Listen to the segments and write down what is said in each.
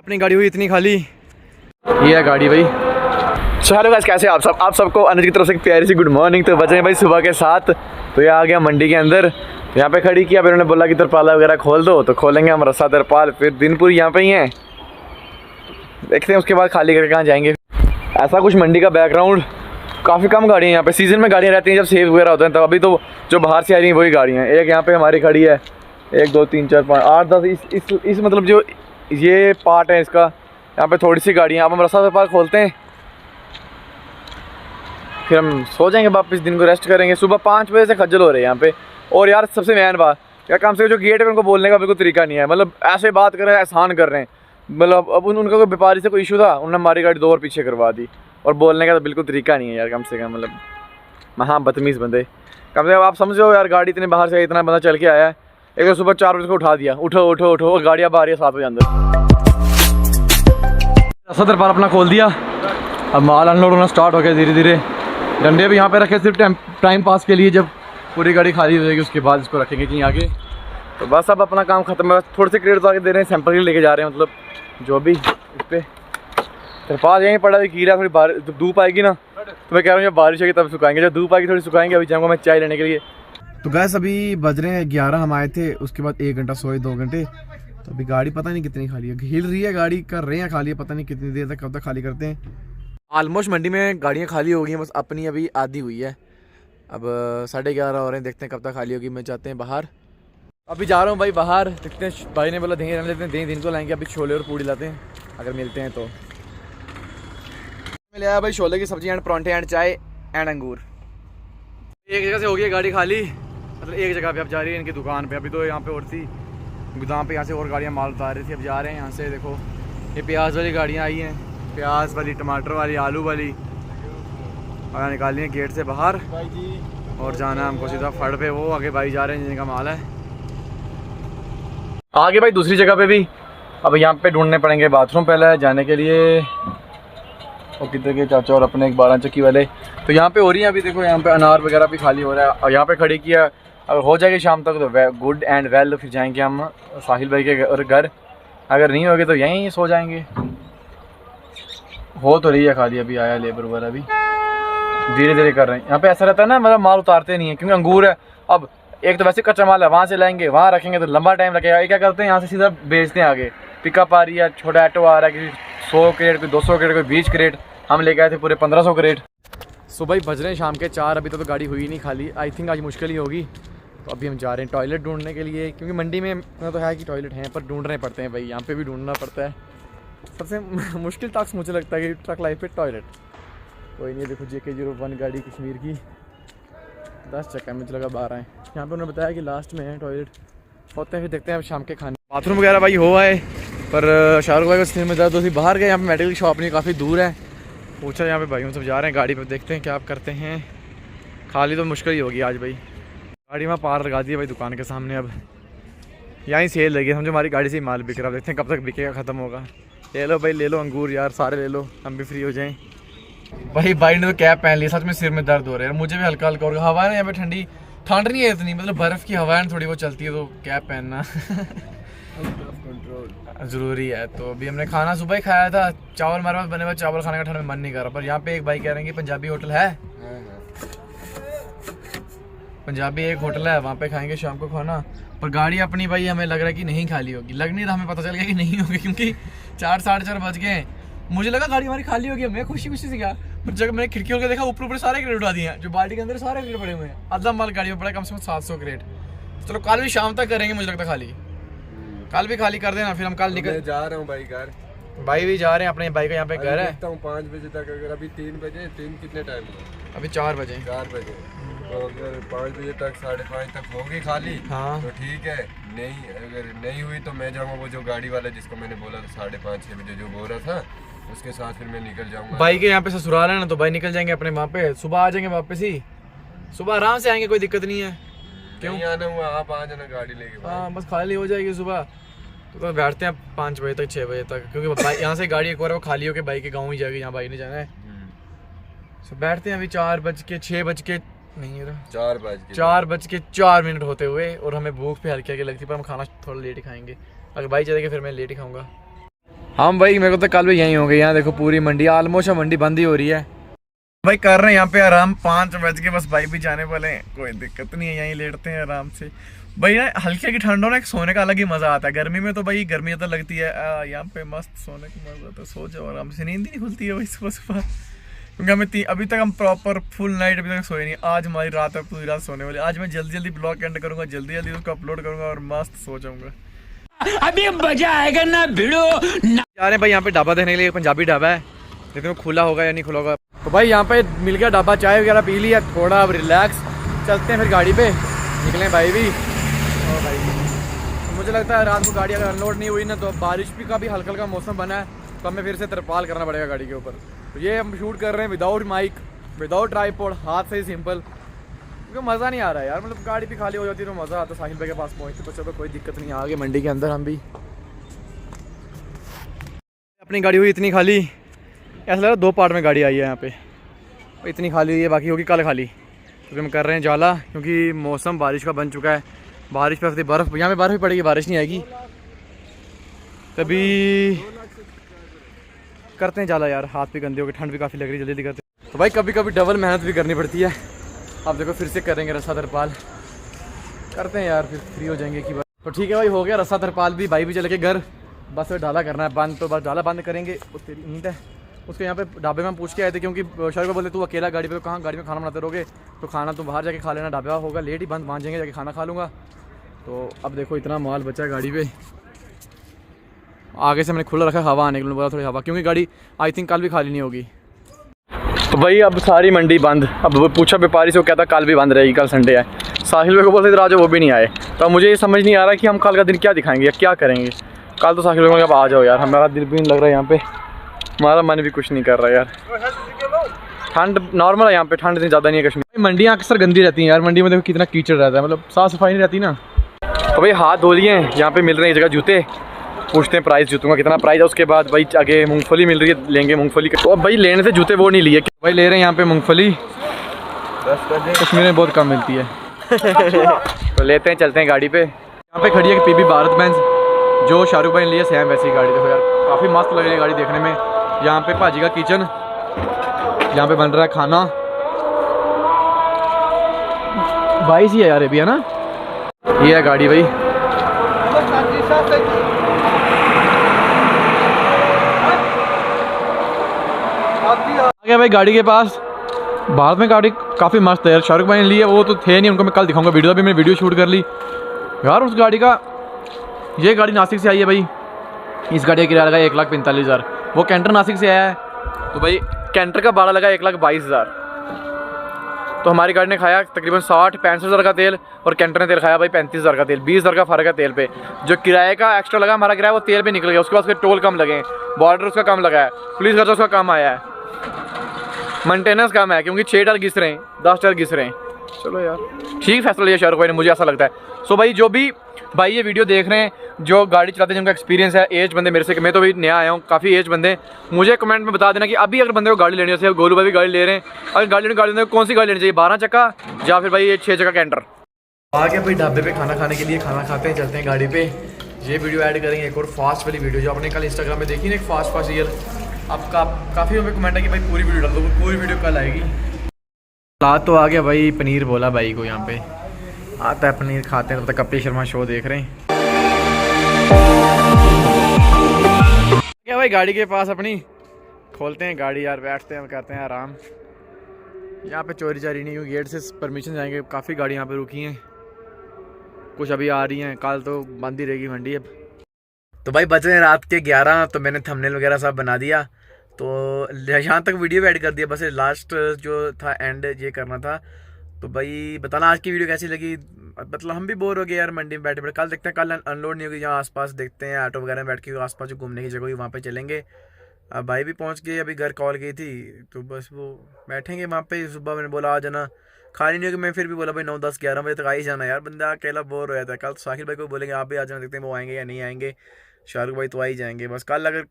अपनी गाड़ी हुई इतनी खाली। ये है गाड़ी भाई। सो हेलो गाइस, कैसे आप सबको अनुज की तरफ से प्यारी सी गुड मॉर्निंग। तो बज रहे भाई सुबह के 7। तो ये आ गया मंडी के अंदर, यहाँ पे खड़ी किया। फिर उन्होंने बोला कि तिरपाला वगैरह खोल दो, तो खोलेंगे हम रस्सा तिरपाल। फिर दिनपुर यहाँ पे ही है, देखते हैं उसके बाद खाली करके कहाँ जाएंगे। ऐसा कुछ मंडी का बैकग्राउंड। काफ़ी कम गाड़ियाँ यहाँ पे, सीज़न में गाड़ियाँ रहती हैं जब सेब वगैरह होते हैं तब। अभी तो जो बाहर से आ रही हैं वही गाड़ियाँ। एक यहाँ पे हमारी खड़ी है, 1 2 3 4 5 8 10 इस मतलब जो ये पार्ट है इसका, यहाँ पे थोड़ी सी गाड़ियाँ। अब हम रस्सा तिरपाल खोलते हैं, फिर हम सो जाएंगे वापस, दिन को रेस्ट करेंगे। सुबह 5 बजे से खज्जल हो रहे हैं यहाँ पे। और यार सबसे मेन बात, क्या काम से जो गेट है उनको बोलने का बिल्कुल तरीका नहीं है। मतलब ऐसे बात कर रहे हैं, एहसान कर रहे हैं। मतलब अब उनका कोई व्यापारी से कोई इशू था, उन्होंने हमारी गाड़ी 2 और पीछे करवा दी। और बोलने का तो बिल्कुल तरीका नहीं है यार, कम से कम। मतलब महा बदतमीज़ बंदे। कम से कम आप समझो यार, गाड़ी इतने बाहर से इतना बंदा चल के आया है। एक तो सुबह 4 बजे को उठा दिया, उठो उठो उठो, और गाड़ियाँ बाहर है 7 बजे अंदर। रस्सा तिरपाल अपना खोल दिया, अब माल अनलोड होना स्टार्ट हो गया धीरे धीरे। डंडे भी यहाँ पे रखे सिर्फ टाइम पास के लिए, जब पूरी गाड़ी खाली हो जाएगी उसके बाद इसको रखेंगे कहीं आगे। तो बस अब अपना काम खत्म है। थोड़े से क्रेट तो आगे दे रहे हैं, सैंपल के लिए लेके जा रहे हैं। मतलब जो भी इस पर तिरपाल यहीं पड़ा, कीड़ा थोड़ी बारिश जब धूप आएगी ना, तो मैं कह रहा हूँ जब बारिश आएगी तब सुखाएंगे। जब धूप आएगी थोड़ी सुखाएंगे। अभी जाऊँगा मैं चाय लेने के लिए। तो गैस अभी बज रहे हैं 11, हम आए थे। उसके बाद 1 घंटा सोए, 2 घंटे। तो अभी गाड़ी पता नहीं कितनी खाली है, हिल रही है गाड़ी, कर रहे हैं खाली, पता नहीं कितनी देर तक, कब तक खाली करते हैं। ऑलमोस्ट मंडी में गाड़ियाँ खाली हो गई हैं, बस अपनी अभी आधी हुई है। अब 11:30 हो रहे हैं, देखते हैं कब तक खाली होगी। मैं चाहते हैं बाहर, अभी जा रहा हूँ भाई बाहर। देखते हैं, भाई ने बोला दही रहने लेते हैं, दही दिन को लाएंगे। अभी छोले और पूड़ी लाते हैं अगर मिलते हैं तो। मैं ले आया भाई छोले की सब्जी एंड परांठे एंड चाय एंड अंगूर। एक जगह से हो गई गाड़ी खाली, मतलब एक जगह पे अब जा रही है इनकी दुकान पे। अभी तो यहाँ पे और थी गोदाम पे, यहाँ से और गाड़ियाँ माल उतार रही थी। अब जा रहे हैं यहाँ से। देखो ये प्याज वाली गाड़ियाँ आई हैं, प्याज वाली, टमाटर वाली, आलू वाली, और निकाली है गेट से बाहर। और जाना हमको सीधा फड़ पे, वो आगे भाई जा रहे हैं जिनका माल है। आगे भाई दूसरी जगह पे भी अब यहाँ पे ढूंढने पड़ेंगे बाथरूम पहले जाने के लिए। और किधर के चाचा और अपने एक 12 चक्की वाले। तो यहाँ पे हो रही है अभी। देखो यहाँ पे अनार वगैरह भी खाली हो रहा है, और यहाँ पे खड़ी किया। अगर हो जाएगी शाम तक तो गुड एंड वेल। फिर जाएंगे हम साहिल भाई के घर। अगर नहीं होगी तो यहीं सो जाएंगे। हो तो रही है खाली, अभी आया लेबर वगैरह भी धीरे धीरे कर रहे हैं। यहाँ पे ऐसा रहता है ना, मतलब माल उतारते नहीं है क्योंकि अंगूर है। अब एक तो वैसे कच्चा माल है, वहाँ से लाएंगे वहाँ रखेंगे तो लंबा टाइम लगेगा। ये क्या करते हैं, यहाँ से सीधा बेचते हैं आगे। पिकअप आ रही है, छोटा ऑटो आ रहा है, किसी 100 क्रेट, कोई 200 क्रेट, कोई 20 क्रेट। हम लेके आए थे पूरे 1500 क्रेट। सुबह ही बज रहे हैं शाम के 4। अभी तो गाड़ी हुई नहीं खाली। आई थिंक आज मुश्किल ही होगी। तो अभी हम जा रहे हैं टॉयलेट ढूंढने के लिए, क्योंकि मंडी में तो है कि टॉयलेट हैं, पर ढूंढने पड़ते हैं भाई। यहाँ पे भी ढूंढना पड़ता है। सबसे मुश्किल टास्क मुझे लगता है कि ट्रक लाइफ पे टॉयलेट। कोई नहीं, देखो JK01 गाड़ी कश्मीर की 10 चक्कर में लगा 12 है। यहाँ पे उन्होंने बताया कि लास्ट में है टॉयलेट। होते हैं फिर देखते हैं अब शाम के खाने। बाथरूम वगैरह भाई हो आए, पर शाहरुख भाई को सिर में दर्द होती बाहर गए। यहाँ पे मेडिकल शॉप नहीं, काफ़ी दूर है। पूछा यहाँ पे भाई हम सब जा रहे हैं गाड़ी पर, देखते हैं क्या आप करते हैं। खाली तो मुश्किल ही होगी आज भाई। गाड़ी वहाँ पार लगा दी है भाई दुकान के सामने। अब यहीं सेल लगी, समझो हमारी गाड़ी से ही माल बिक रहा। देखते हैं कब तक बिकेगा, ख़त्म होगा। ले लो भाई, ले लो अंगूर यार, सारे ले लो, हम भी फ्री हो जाएं। भाई ने तो कैप पहन लिया, सच में सिर में दर्द हो रहा है। मुझे भी हल्का हल्का, और हवा है ना यहाँ पे ठंडी, ठंड नहीं है इतनी, मतलब बर्फ़ की हवा है थोड़ी वो चलती है, तो कैप पहनना ज़रूरी है। तो अभी हमने खाना सुबह ही खाया था, चावल हमारे पास बने हुए, चावल खाने का ठंड में मन नहीं कर रहा। पर यहाँ पे एक भाई कह रहे हैं कि पंजाबी होटल है, पंजाबी एक होटल है, वहाँ पे खाएंगे शाम को खाना। पर गाड़ी अपनी भाई हमें लग रहा है कि नहीं खाली होगी। लग नहीं रहा, हमें पता चल गया कि नहीं होगी, क्योंकि 4 साढ़े 4 बज गए। मुझे लगा गाड़ी हमारी खाली होगी, मैं खुशी खुशी से गया। पर जब मैंने खिड़की खोल के देखा, ऊपर सारे क्रेट उठा दिए हैं, जो बाल्टी के अंदर सारे क्रेट पड़े हुए हैं। आधा माल गाड़ी में पड़ा, कम से कम 700 क्रेट। चलो कल भी शाम तक करेंगे, मुझे लगता है खाली। कल भी खाली कर देना, फिर हम कल निकल जा रहा हूँ भाई घर। भाई भी जा रहे हैं, अपने भाई का यहाँ पे घर है। 5 बजे तक, अगर अभी 3 बजे, 3 कितने टाइम हुआ? अभी 4 बजे। 4 बजे, तो अगर 5 बजे तक, 5:30 तक होगी खाली। हाँ तो ठीक है। नहीं, अगर नहीं हुई तो मैं जाऊँगा, वो जो गाड़ी वाला जिसको मैंने बोला था 5:30-6 बजे जो बोल रहा था, उसके साथ फिर मैं निकल जाऊँगा। भाई के यहाँ पे ससुराल है ना, तो भाई निकल जाएंगे अपने वहाँ पे। सुबह आ जाएंगे वापस ही, सुबह आराम से आएंगे, कोई दिक्कत नहीं है। क्यों आना हुआ, आप आ जाना गाड़ी लेके। हाँ बस खाली हो जाएगी सुबह। तो बैठते हैं 5 बजे तक, 6 बजे तक, क्योंकि यहाँ से गाड़ी एक बार वो खाली होकर भाई के गाँव ही जाएगी, यहाँ भाई ने जाना है। तो बैठते हैं अभी 4 बज के 6 बज के नहीं है 4 बज के 4 मिनट होते हुए। और हमें भूख पे हल्की हल्की लगती है, पर हम खाना थोड़ा लेट ही खाएंगे। अगर भाई चलेगा फिर मैं लेट ही खाऊंगा। हम भाई मेरे को तो कल भी यहीं हो गए। यहाँ देखो पूरी मंडी ऑलमोस्ट मंडी बंद ही हो रही है भाई। कर रहे हैं यहाँ पे आराम, 5 बज के बस भाई भी जाने वाले हैं, कोई दिक्कत नहीं है, यहीं लेटते हैं आराम से भाई ना। हल्की हल्की ठंड हो ना, एक सोने का अलग ही मजा आता है। गर्मी में तो भाई गर्मी ज़्यादा लगती है, यहाँ पे मस्त सोने का मजा आता है। सो जाओ आराम से, नींद ही नहीं खुलती है भाई सुबह सुबह, क्योंकि हमें अभी तक हम प्रॉपर फुल नाइट अभी तक सोए नहीं। आज हमारी रात है, पूरी रात सोने वाली। आज मैं जल्दी जल्दी ब्लॉग एंड करूँगा, जल्दी जल्दी उसको अपलोड करूँगा और मस्त सो जाऊँगा। अभी मजा आएगा ना भिड़ो। जा रहे हैं भाई यहाँ पे ढाबा देखने के लिए, पंजाबी ढाबा है, देखते हैं खुला होगा या नहीं खुला होगा। तो भाई यहाँ पे मिल गया ढाबा, चाय वगैरह पी लिया, थोड़ा अब रिलैक्स, चलते हैं फिर गाड़ी पे निकले भाई भी। और भाई तो मुझे लगता है रात को गाड़ी अगर अनलोड नहीं हुई ना, तो बारिश भी का भी हल्का हल्का मौसम बना है, तो हमें फिर से तरपाल करना पड़ेगा गाड़ी के ऊपर। तो ये हम शूट कर रहे हैं विदाउट माइक, विदाउट ट्राइपॉड, हाथ से ही सिंपल, क्योंकि मज़ा नहीं आ रहा है यार। मतलब गाड़ी भी खाली हो जाती है तो मज़ा आता है। साहिल भाई के पास पहुँचते तो चलो कोई दिक्कत नहीं, आगे मंडी के अंदर हम भी। अपनी गाड़ी हुई इतनी खाली, ऐसा लग रहा है 2 पार्ट में गाड़ी आई है यहाँ पे, इतनी खाली हुई है, बाकी होगी कल खाली। क्योंकि हम कर रहे हैं जाला, क्योंकि मौसम बारिश का बन चुका है। बारिश पे बर्फ़, यहाँ पे बर्फ़ भी पड़ेगी, बारिश नहीं आएगी। तभी करते हैं जाला यार, हाथ भी गंदे हो गए, ठंड भी काफ़ी लग रही है, जल्दी जल्दी करते हैं। तो भाई कभी कभी डबल मेहनत भी करनी पड़ती है। अब देखो फिर से करेंगे रस्सा तरपाल, करते हैं यार, फिर फ्री हो जाएंगे की बात। तो ठीक है भाई, हो गया रस्सा तरपाल भी, भाई भी चले के घर, बस डाला करना है बंद। तो बस डाला बंद करेंगे। तेरी नींद है उसको, यहाँ पे ढाबे में हम पूछ के आए थे, क्योंकि शायद को बोलते तू अकेला गाड़ी पे, तो कहाँ गाड़ी में खाना बनाते रहोगे, तो खाना तुम बाहर जाके खा लेना, ढाबा होगा लेट ही बंद, वहाँ जाएंगे जाके खाना खा लूँगा। तो अब देखो इतना माल बचा है गाड़ी पे, आगे से मैंने खुला रखा, हवा आने के लिए बोला थोड़ी हवा, क्योंकि गाड़ी आई थिंक कल भी खाली नहीं होगी। तो भाई अब सारी मंडी बंद। अब वो पूछा व्यापारी से, वो कहता कल भी बंद रहेगी, कल संडे है। साहिल भाई को बोलते इधर आ जाओ, वो भी नहीं आए। तो मुझे ये समझ नहीं आ रहा कि हम कल का दिन क्या दिखाएंगे या क्या करेंगे। कल तो साहिल भाई आ जाओ यार, हमारा दिल भी नहीं लग रहा है यहाँ पे, हमारा मन भी कुछ नहीं कर रहा यार। ठंड नॉर्मल है यहाँ पे, ठंड इतनी ज़्यादा नहीं है कश्मीर। मंडियाँ अक्सर गंदी रहती हैं यार, मंडी में देखो कितना कीचड़ रहता है, मतलब साफ़ सफाई नहीं रहती ना। तो भाई हाथ धो लिए हैं, यहाँ पे मिल रहे हैं जगह जूते, पूछते हैं प्राइस जूतों का कितना प्राइस है। उसके बाद भाई आगे मूंगफली मिल रही है, लेंगे मूंगफली। तो अब भाई लेने से जूते वो नहीं लिए भाई, ले रहे हैं यहाँ पे मूंगफली, कश्मीर में बहुत कम मिलती है। तो लेते हैं, चलते हैं गाड़ी पे। यहाँ पे खड़ी है पीबी भारत बेंज, जो शाहरुख भाई ने लिए सेम वैसी गाड़ी। देखो यार काफ़ी मस्त लग रही है गाड़ी देखने में। यहाँ पे भाजी का किचन, यहाँ पे बन रहा है खाना, भाई सी है यार ये भी, है ना। ये है गाड़ी भाई, आ गया भाई गाड़ी के पास। भारत में गाड़ी काफ़ी मस्त है यार, शाहरुख भाई ने ली है, वो तो थे नहीं, उनको मैं कल दिखाऊंगा वीडियो, अभी मैंने वीडियो शूट कर ली यार उस गाड़ी का। ये गाड़ी नासिक से आई है भाई, इस गाड़ी का किराया लगा 1,45,000। वो कैंटर नासिक से आया है, तो भाई कैंटर का भाड़ा लगा 1,22,000। तो हमारी गाड़ी ने खाया तकरीबन 60-65 हज़ार का तेल, और कैंटर ने तेल खाया भाई 35,000 का तेल। 20,000 का फ़र्क है तेल पे। जो किराए का एक्स्ट्रा लगा हमारा किराया, वो तेल पे निकल गया। उसके बाद उसके टोल कम लगे, बॉर्डर उसका कम लगा है, पुलिस खर्चा उसका कम आया है, मेंटेनेंस कम है, क्योंकि 6 टायर घिस रहे हैं, 10 टायर घिस रहे हैं। चलो यार ठीक फैसला लिया शाहरुख भाई ने, मुझे ऐसा लगता है। सो भाई जो भी भाई ये वीडियो देख रहे हैं, जो गाड़ी चलाते हैं, जिनका एक्सपीरियंस है, एज बंदे मेरे से, मैं तो भी नया आया हूँ, काफ़ी एज बंदे, मुझे कमेंट में बता देना कि अभी अगर बंदे को गाड़ी लेनी है, जैसे गोलू भाई भी गाड़ी ले रहे हैं, अगर गाड़ी लेनी कौन सी गाड़ी लेनी चाहिए, 12 चक्का या फिर भाई ये 6 चक्का कैंटर। आ गया भाई ढाबे पे खाना खाने के लिए, खाना खाते हैं, चलते हैं गाड़ी पे। ये वीडियो ऐड करेंगे, एक और फास्ट वाली वीडियो जो आपने कल इंस्टाग्राम में देखी ना, एक फास्ट रियल। अब काफ़ी हमें कमेंट है कि भाई पूरी वीडियो डाल दो, पूरी वीडियो कल आएगी। सलाद तो आ गया भाई, पनीर बोला भाई को, यहाँ पे आता है पनीर, खाते हैं। तब तक कपिल शर्मा शो देख रहे हैं। क्या भाई गाड़ी के पास अपनी खोलते हैं गाड़ी यार, बैठते हैं, करते हैं आराम। यहाँ पे चोरी चारी नहीं, क्योंकि गेट से परमिशन जाएंगे। काफ़ी गाड़ी यहाँ पे रुकी हैं, कुछ अभी आ रही हैं, कल तो बंद ही रहेगी मंडी अब। तो भाई बज रहे हैं रात के 11, तो मैंने थंबनेल वगैरह सब बना दिया, तो यहाँ तक वीडियो ऐड कर दिया। बस लास्ट जो था एंड ये करना था। तो भाई बताना आज की वीडियो कैसी लगी। मतलब हम भी बोर हो गए यार मंडी में बैठे बैठे। कल देखते हैं, कल अनलोड नहीं होगी, यहाँ आसपास देखते हैं, ऑटो वगैरह में बैठ के आसपास जो घूमने की जगह हुई वहाँ पे चलेंगे। अब भाई भी पहुँच गए, अभी घर कॉल की थी, तो बस वो बैठेंगे वहाँ पे। सुबह मैंने बोला आ जाना, खाली नहीं होगी, मैं फिर भी बोला भाई 9, 10, 11 बजे तक आ ही जाना यार, बंदा अकेला बोर हो जाता है। कल साहिल भाई को बोलेंगे आप भी आ जाना, देखते हैं वो आएंगे या नहीं आएंगे। शाहरुख भाई तो आ ही जाएंगे बस। कल अगर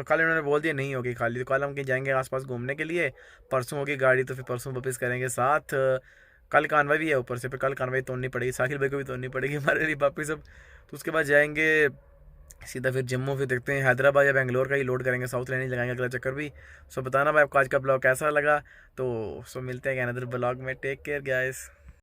कल इन्होंने बोल दिया नहीं होगी खाली, तो कल हम कहीं जाएंगे आसपास घूमने के लिए। परसों होगी गाड़ी, तो फिर परसों वापस करेंगे साथ। कल कानवा भी है ऊपर से, फिर कल कानवा तोड़नी पड़ेगी, साहिल भाई को भी तोड़नी पड़ेगी हमारे लिए वापस अब। तो उसके बाद जाएंगे सीधा फिर जम्मू, फिर देखते हैं हैदराबाद या बेंगलोर का ही लोड करेंगे, साउथ लेने लगाएंगे अगला चक्कर भी। सो बताना भाई आपको आज का ब्लॉग कैसा लगा। तो सो मिलते हैं अनदर ब्लॉग में, टेक केयर गाइस।